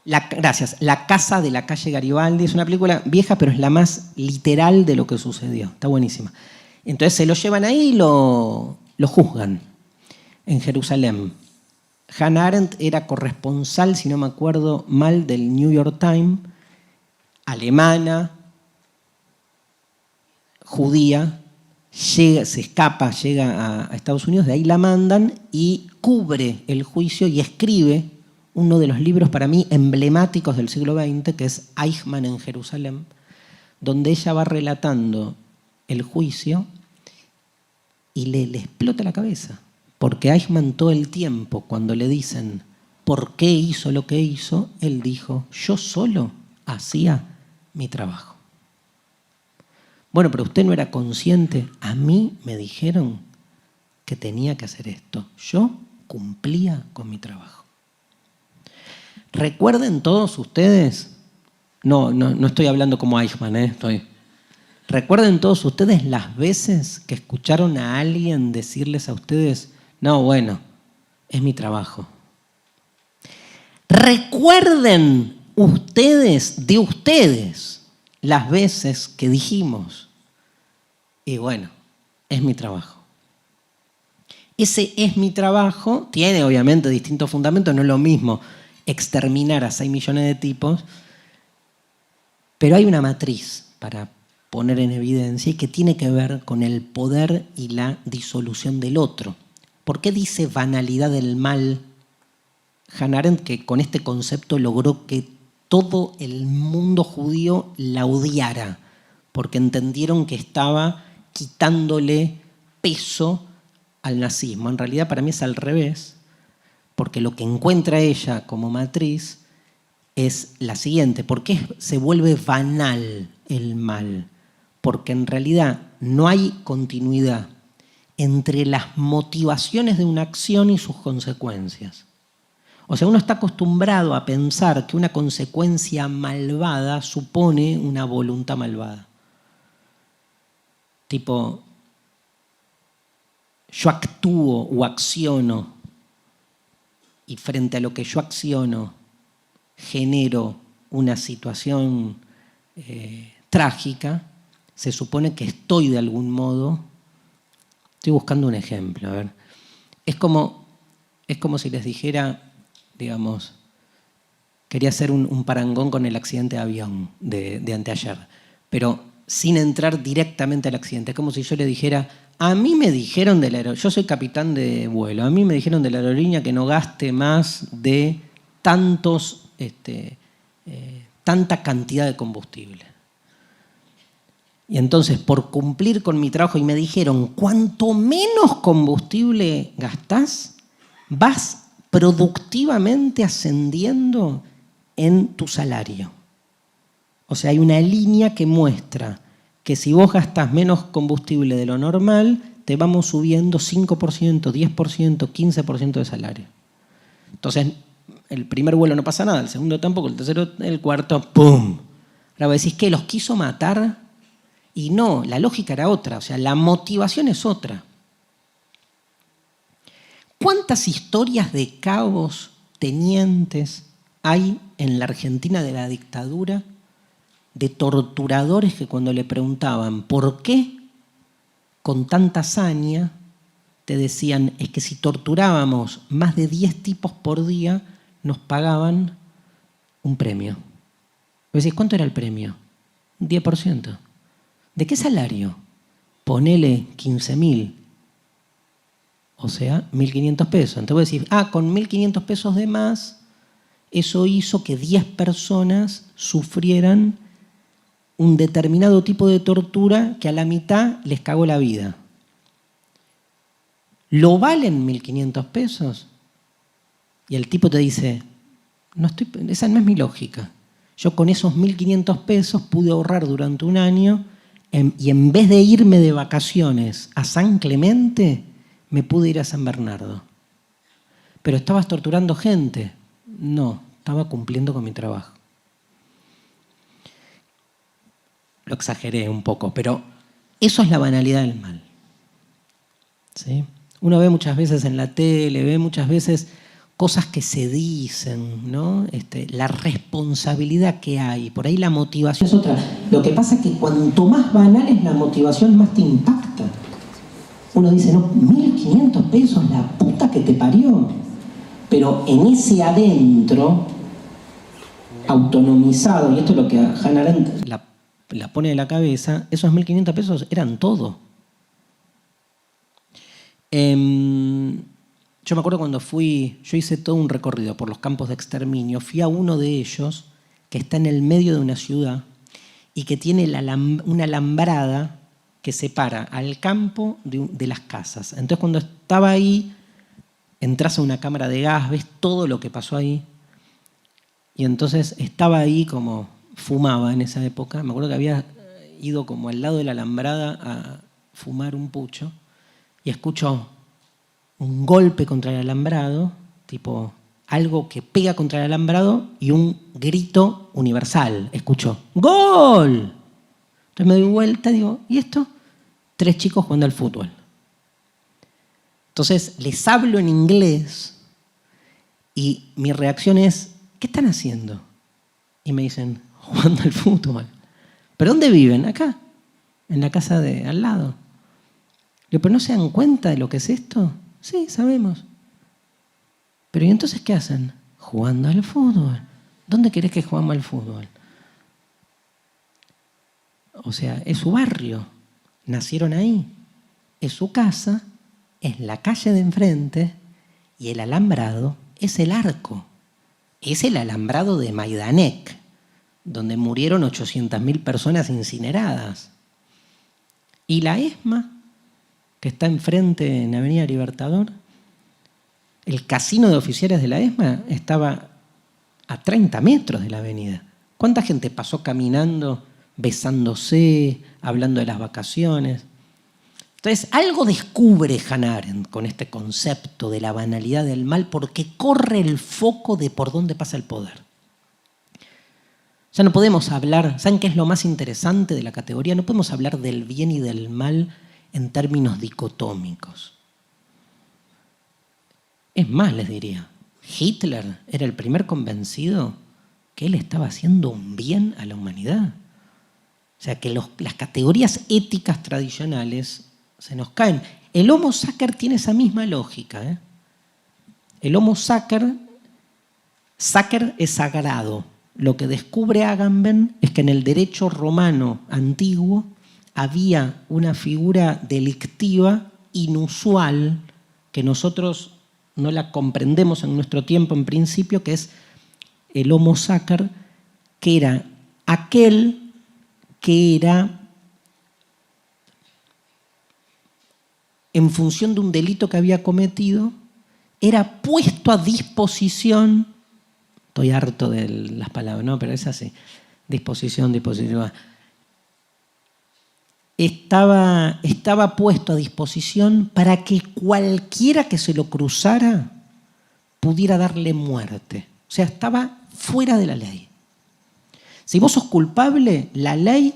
Gracias, La casa de la calle Garibaldi. Es una película vieja, pero es la más literal de lo que sucedió. Está buenísima. Entonces se lo llevan ahí y lo juzgan en Jerusalén. Hannah Arendt era corresponsal, si no me acuerdo mal, del New York Times, alemana, judía, se escapa, llega a Estados Unidos, de ahí la mandan y cubre el juicio y escribe uno de los libros para mí emblemáticos del siglo XX, que es Eichmann en Jerusalén, donde ella va relatando el juicio y le explota la cabeza. Porque Eichmann todo el tiempo, cuando le dicen por qué hizo lo que hizo, él dijo, yo solo hacía mi trabajo. Bueno, pero usted no era consciente. A mí me dijeron que tenía que hacer esto. Yo cumplía con mi trabajo. Recuerden todos ustedes, no estoy hablando como Eichmann, recuerden todos ustedes las veces que escucharon a alguien decirles a ustedes, no, bueno, es mi trabajo. Recuerden ustedes de ustedes las veces que dijimos, y bueno, es mi trabajo. Ese es mi trabajo, tiene obviamente distintos fundamentos, no es lo mismo exterminar a 6 millones de tipos, pero hay una matriz para poner en evidencia y que tiene que ver con el poder y la disolución del otro. ¿Por qué dice banalidad del mal Hannah Arendt, que con este concepto logró que todo el mundo judío la odiara? Porque entendieron que estaba quitándole peso al nazismo. En realidad para mí es al revés, porque lo que encuentra ella como matriz es la siguiente. ¿Por qué se vuelve banal el mal? Porque en realidad no hay continuidad entre las motivaciones de una acción y sus consecuencias. O sea, uno está acostumbrado a pensar que una consecuencia malvada supone una voluntad malvada. Tipo, yo actúo o acciono y frente a lo que yo acciono genero una situación trágica, se supone que estoy de algún modo. Estoy buscando un ejemplo, a ver. Es como si les dijera, digamos, quería hacer un parangón con el accidente de avión de anteayer, pero sin entrar directamente al accidente. Es como si yo le dijera, a mí me dijeron de la aerolínea, yo soy capitán de vuelo, a mí me dijeron de la aerolínea que no gaste más de tanta cantidad de combustible. Y entonces, por cumplir con mi trabajo, y me dijeron, cuanto menos combustible gastás, vas productivamente ascendiendo en tu salario. O sea, hay una línea que muestra que si vos gastás menos combustible de lo normal, te vamos subiendo 5%, 10%, 15% de salario. Entonces, el primer vuelo no pasa nada, el segundo tampoco, el tercero, el cuarto, ¡pum! Ahora vos decís, ¿qué? ¿Los quiso matar? Y no, la lógica era otra, o sea, la motivación es otra. ¿Cuántas historias de cabos, tenientes hay en la Argentina de la dictadura de torturadores que cuando le preguntaban por qué con tanta hazaña te decían, es que si torturábamos más de 10 tipos por día nos pagaban un premio? Vos decís, ¿cuánto era el premio? 10%. ¿De qué salario? Ponele 15.000. O sea, 1.500 pesos. Entonces vos decís, con 1.500 pesos de más, eso hizo que 10 personas sufrieran un determinado tipo de tortura que a la mitad les cagó la vida. ¿Lo valen 1.500 pesos? Y el tipo te dice, esa no es mi lógica. Yo con esos 1.500 pesos pude ahorrar durante un año y en vez de irme de vacaciones a San Clemente, me pude ir a San Bernardo. ¿Pero estabas torturando gente? No, estaba cumpliendo con mi trabajo. Lo exageré un poco, pero eso es la banalidad del mal. ¿Sí? Uno ve muchas veces en la tele, ve muchas veces cosas que se dicen, ¿no? La responsabilidad que hay, por ahí la motivación es otra. Lo que pasa es que cuanto más banal es la motivación, más te impacta. Uno dice, no, 1.500 pesos, la puta que te parió. Pero en ese adentro, autonomizado, y esto es lo que a Hannah Arendt la pone de la cabeza, esos 1.500 pesos eran todo. Yo me acuerdo cuando yo hice todo un recorrido por los campos de exterminio, fui a uno de ellos que está en el medio de una ciudad y que tiene una alambrada que separa al campo de las casas. Entonces cuando estaba ahí, entras a una cámara de gas, ves todo lo que pasó ahí. Y entonces estaba ahí como fumaba en esa época. Me acuerdo que había ido como al lado de la alambrada a fumar un pucho y escucho un golpe contra el alambrado, tipo algo que pega contra el alambrado y un grito universal. Escucho, ¡gol! Entonces me doy vuelta y digo, ¿y esto? 3 chicos jugando al fútbol. Entonces les hablo en inglés y mi reacción es, ¿qué están haciendo? Y me dicen, jugando al fútbol. ¿Pero dónde viven? Acá, en la casa de al lado. Digo, ¿pero no se dan cuenta de lo que es esto? Sí, sabemos. ¿Pero y entonces qué hacen? Jugando al fútbol. ¿Dónde querés que jugamos al fútbol? O sea, es su barrio. Nacieron ahí. Es su casa, es la calle de enfrente y el alambrado es el arco. Es el alambrado de Majdanek, donde murieron 800.000 personas incineradas. Y la ESMA, que está enfrente en Avenida Libertador, el casino de oficiales de la ESMA estaba a 30 metros de la avenida. ¿Cuánta gente pasó caminando, besándose, hablando de las vacaciones? Entonces, algo descubre Hannah Arendt con este concepto de la banalidad del mal, porque corre el foco de por dónde pasa el poder. Ya no podemos hablar, ¿saben qué es lo más interesante de la categoría? No podemos hablar del bien y del mal en términos dicotómicos. Es más, les diría, Hitler era el primer convencido que él estaba haciendo un bien a la humanidad. O sea, que las categorías éticas tradicionales se nos caen. El Homo sacer tiene esa misma lógica, ¿eh? El Homo sacer es sagrado. Lo que descubre Agamben es que en el derecho romano antiguo había una figura delictiva inusual que nosotros no la comprendemos en nuestro tiempo en principio, que es el Homo sacer, que era aquel que era, en función de un delito que había cometido, era puesto a disposición, estoy harto de las palabras, ¿no? Pero es así, disposición. Estaba puesto a disposición para que cualquiera que se lo cruzara pudiera darle muerte. O sea, estaba fuera de la ley. Si vos sos culpable, la ley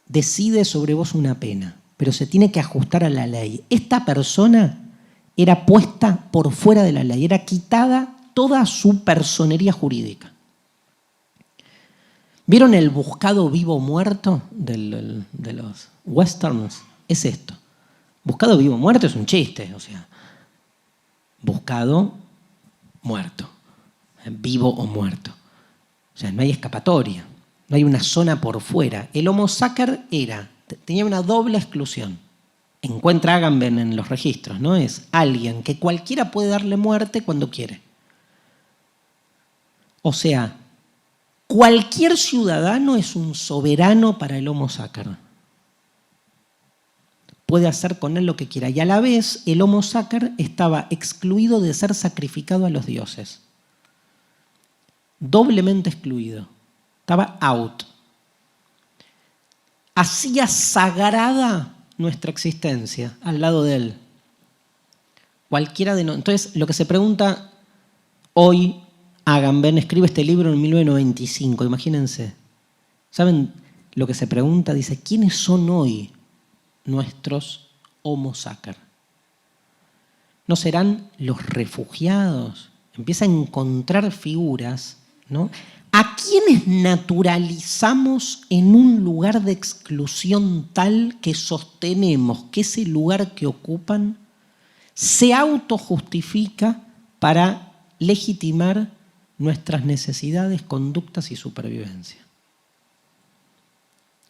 decide sobre vos una pena, pero se tiene que ajustar a la ley. Esta persona era puesta por fuera de la ley, era quitada toda su personería jurídica. ¿Vieron el buscado vivo muerto de los westerns? Es esto. Buscado vivo muerto es un chiste, o sea, buscado muerto, vivo o muerto. O sea, no hay escapatoria, no hay una zona por fuera. El Homo sacer tenía una doble exclusión. Encuentra Agamben en los registros, ¿no? Es alguien que cualquiera puede darle muerte cuando quiere. O sea, cualquier ciudadano es un soberano para el Homo sacer. Puede hacer con él lo que quiera. Y a la vez, el Homo sacer estaba excluido de ser sacrificado a los dioses. Doblemente excluido. Estaba out. Hacía sagrada nuestra existencia al lado de él. Cualquiera de nosotros. Entonces, lo que se pregunta hoy, Agamben escribe este libro en 1995, imagínense. ¿Saben lo que se pregunta? Dice, ¿quiénes son hoy nuestros Homo sacer? ¿No serán los refugiados? Empieza a encontrar figuras, ¿no? ¿A quiénes naturalizamos en un lugar de exclusión tal que sostenemos que ese lugar que ocupan se autojustifica para legitimar nuestras necesidades, conductas y supervivencia?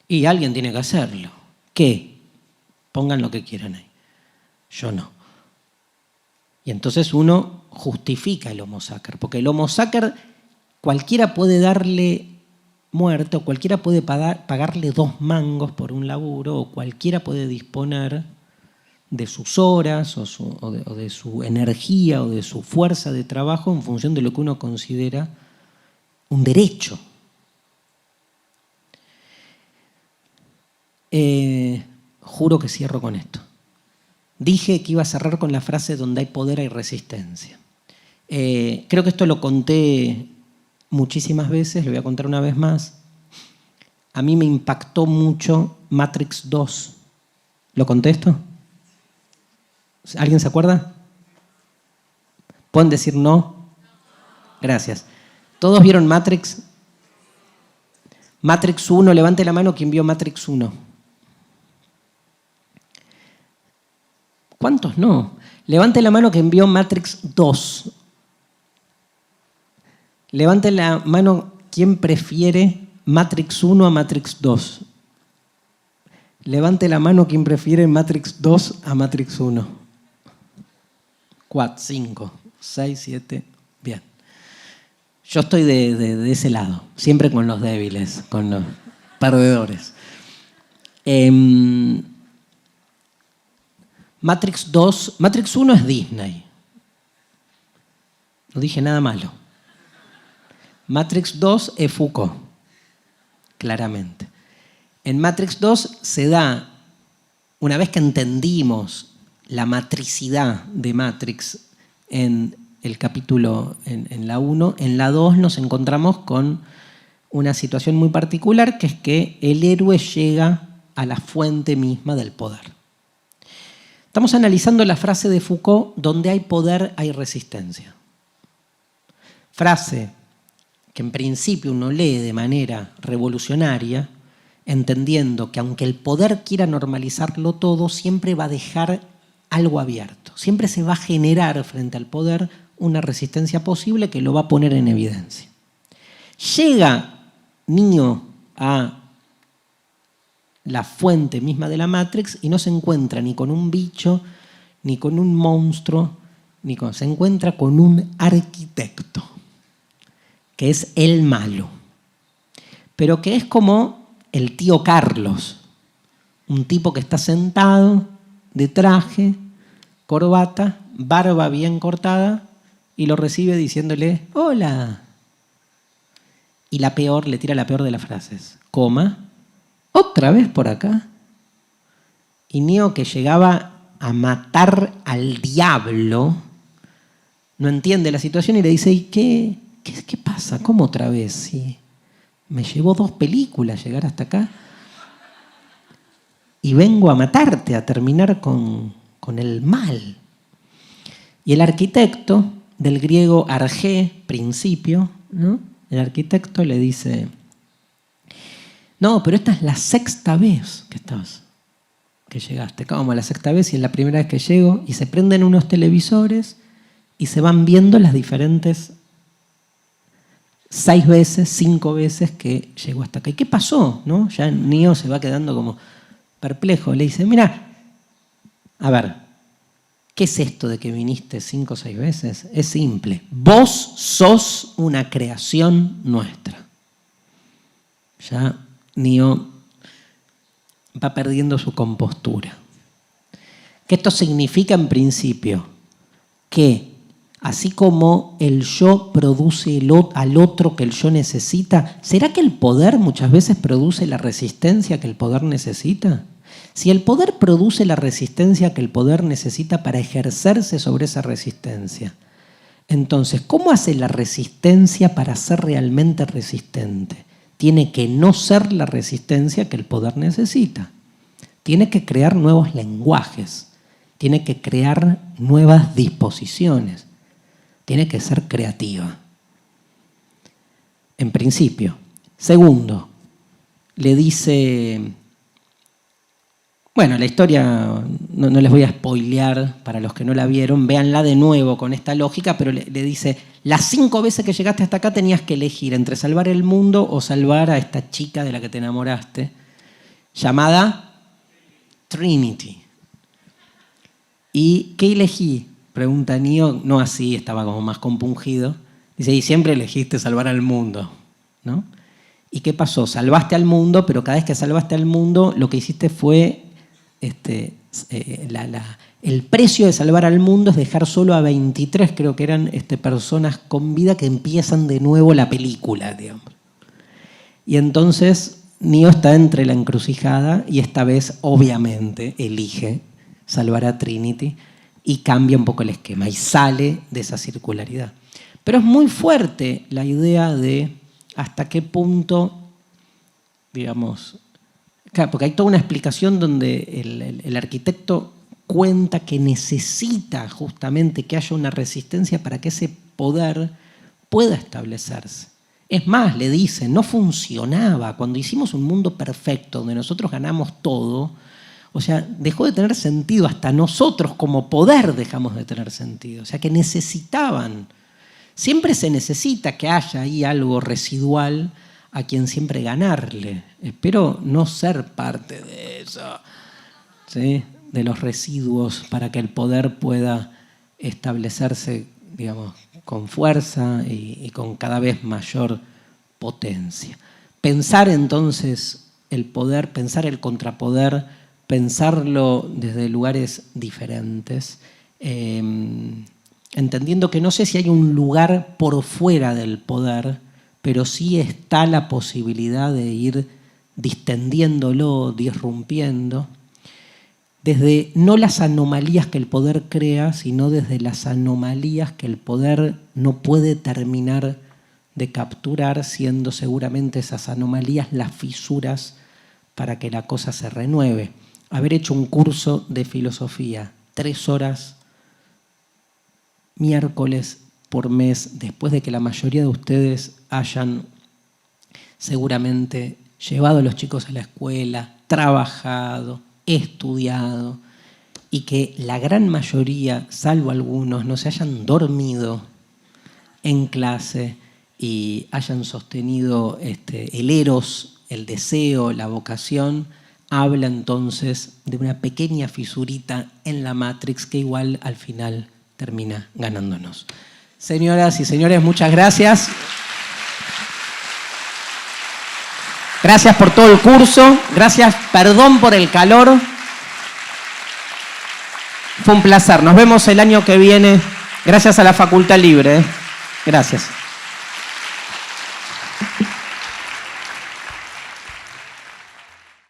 Y alguien tiene que hacerlo. ¿Qué? Pongan lo que quieran ahí. Yo no. Y entonces uno justifica el Homo sacer, porque el Homo sacer cualquiera puede darle muerte, o cualquiera puede pagarle 2 mangos por un laburo, o cualquiera puede disponer de sus horas o de su energía o de su fuerza de trabajo en función de lo que uno considera un derecho. Juro que cierro con esto. Dije que iba a cerrar con la frase donde hay poder hay resistencia. Creo que esto lo conté muchísimas veces, lo voy a contar una vez más. A mí me impactó mucho Matrix 2. ¿Lo conté esto? ¿Alguien se acuerda? ¿Pueden decir no? Gracias. ¿Todos vieron Matrix? Matrix 1, levante la mano quien vio Matrix 1. ¿Cuántos no? Levante la mano quien vio Matrix 2. Levante la mano quien prefiere Matrix 1 a Matrix 2. Levante la mano quien prefiere Matrix 2 a Matrix 1. 4, 5, 6, 7. Bien. Yo estoy de ese lado, siempre con los débiles, con los perdedores. Matrix 2, Matrix 1 es Disney. No dije nada malo. Matrix 2 es Foucault, claramente. En Matrix 2 se da, una vez que entendimos la matricidad de Matrix en el capítulo, en la 1, en la 2 nos encontramos con una situación muy particular, que es que el héroe llega a la fuente misma del poder. Estamos analizando la frase de Foucault: donde hay poder hay resistencia. Frase que en principio uno lee de manera revolucionaria, entendiendo que aunque el poder quiera normalizarlo todo, siempre va a dejar algo abierto. Siempre se va a generar frente al poder una resistencia posible que lo va a poner en evidencia. Llega Neo a la fuente misma de la Matrix y no se encuentra ni con un bicho, ni con un monstruo, se encuentra con un arquitecto, que es el malo, pero que es como el tío Carlos, un tipo que está sentado de traje, corbata, barba bien cortada, y lo recibe diciéndole: hola. Y le tira la peor de las frases, coma, ¿otra vez por acá? Y Neo, que llegaba a matar al diablo, no entiende la situación y le dice: ¿y qué pasa? ¿Cómo otra vez? Si me llevó 2 películas llegar hasta acá y vengo a matarte, a terminar con el mal. Y el arquitecto, del griego argé, principio, ¿no? El arquitecto le dice: no, pero esta es la 6ª vez que llegaste. ¿Cómo la 6ª vez? Y es la primera vez que llego. Y se prenden unos televisores y se van viendo las diferentes 6 veces, 5 veces que llegó hasta acá. ¿Y qué pasó? ¿No? Ya Neo se va quedando como perplejo. Le dice: mira, a ver, ¿qué es esto de que viniste 5 o 6 veces? Es simple. Vos sos una creación nuestra. Ya Neo va perdiendo su compostura. Que esto significa, en principio, que así como el yo produce al otro que el yo necesita, ¿será que el poder muchas veces produce la resistencia que el poder necesita? Si el poder produce la resistencia que el poder necesita para ejercerse sobre esa resistencia, entonces, ¿cómo hace la resistencia para ser realmente resistente? Tiene que no ser la resistencia que el poder necesita. Tiene que crear nuevos lenguajes, tiene que crear nuevas disposiciones, tiene que ser creativa. En principio. Segundo, le dice... Bueno, la historia no les voy a spoilear para los que no la vieron, véanla de nuevo con esta lógica, pero le dice: las 5 veces que llegaste hasta acá tenías que elegir entre salvar el mundo o salvar a esta chica de la que te enamoraste, llamada Trinity. ¿Y qué elegí? Pregunta Neo, no así, estaba como más compungido. Dice: y siempre elegiste salvar al mundo, ¿no? ¿Y qué pasó? Salvaste al mundo, pero cada vez que salvaste al mundo lo que hiciste fue... el precio de salvar al mundo es dejar solo a 23, creo que eran personas con vida que empiezan de nuevo la película, digamos. Y entonces Neo está entre la encrucijada y esta vez obviamente elige salvar a Trinity y cambia un poco el esquema y sale de esa circularidad. Pero es muy fuerte la idea de hasta qué punto, digamos... Claro, porque hay toda una explicación donde el arquitecto cuenta que necesita justamente que haya una resistencia para que ese poder pueda establecerse. Es más, le dice, no funcionaba. Cuando hicimos un mundo perfecto, donde nosotros ganamos todo, o sea, dejó de tener sentido. Hasta nosotros como poder dejamos de tener sentido. O sea, que necesitaban. Siempre se necesita que haya ahí algo residual a quien siempre ganarle. Espero no ser parte de eso, ¿sí? De los residuos para que el poder pueda establecerse, digamos, con fuerza y con cada vez mayor potencia. Pensar entonces el poder, pensar el contrapoder, pensarlo desde lugares diferentes, entendiendo que no sé si hay un lugar por fuera del poder, pero sí está la posibilidad de ir distendiéndolo, disrumpiendo, desde no las anomalías que el poder crea, sino desde las anomalías que el poder no puede terminar de capturar, siendo seguramente esas anomalías las fisuras para que la cosa se renueve. Haber hecho un curso de filosofía, 3 horas, miércoles por mes, después de que la mayoría de ustedes hayan seguramente llevado a los chicos a la escuela, trabajado, estudiado, y que la gran mayoría, salvo algunos, no se hayan dormido en clase y hayan sostenido el eros, el deseo, la vocación, habla entonces de una pequeña fisurita en la Matrix que igual al final termina ganándonos. Señoras y señores, muchas gracias. Gracias por todo el curso. Gracias, perdón por el calor. Fue un placer. Nos vemos el año que viene. Gracias a la Facultad Libre. Gracias.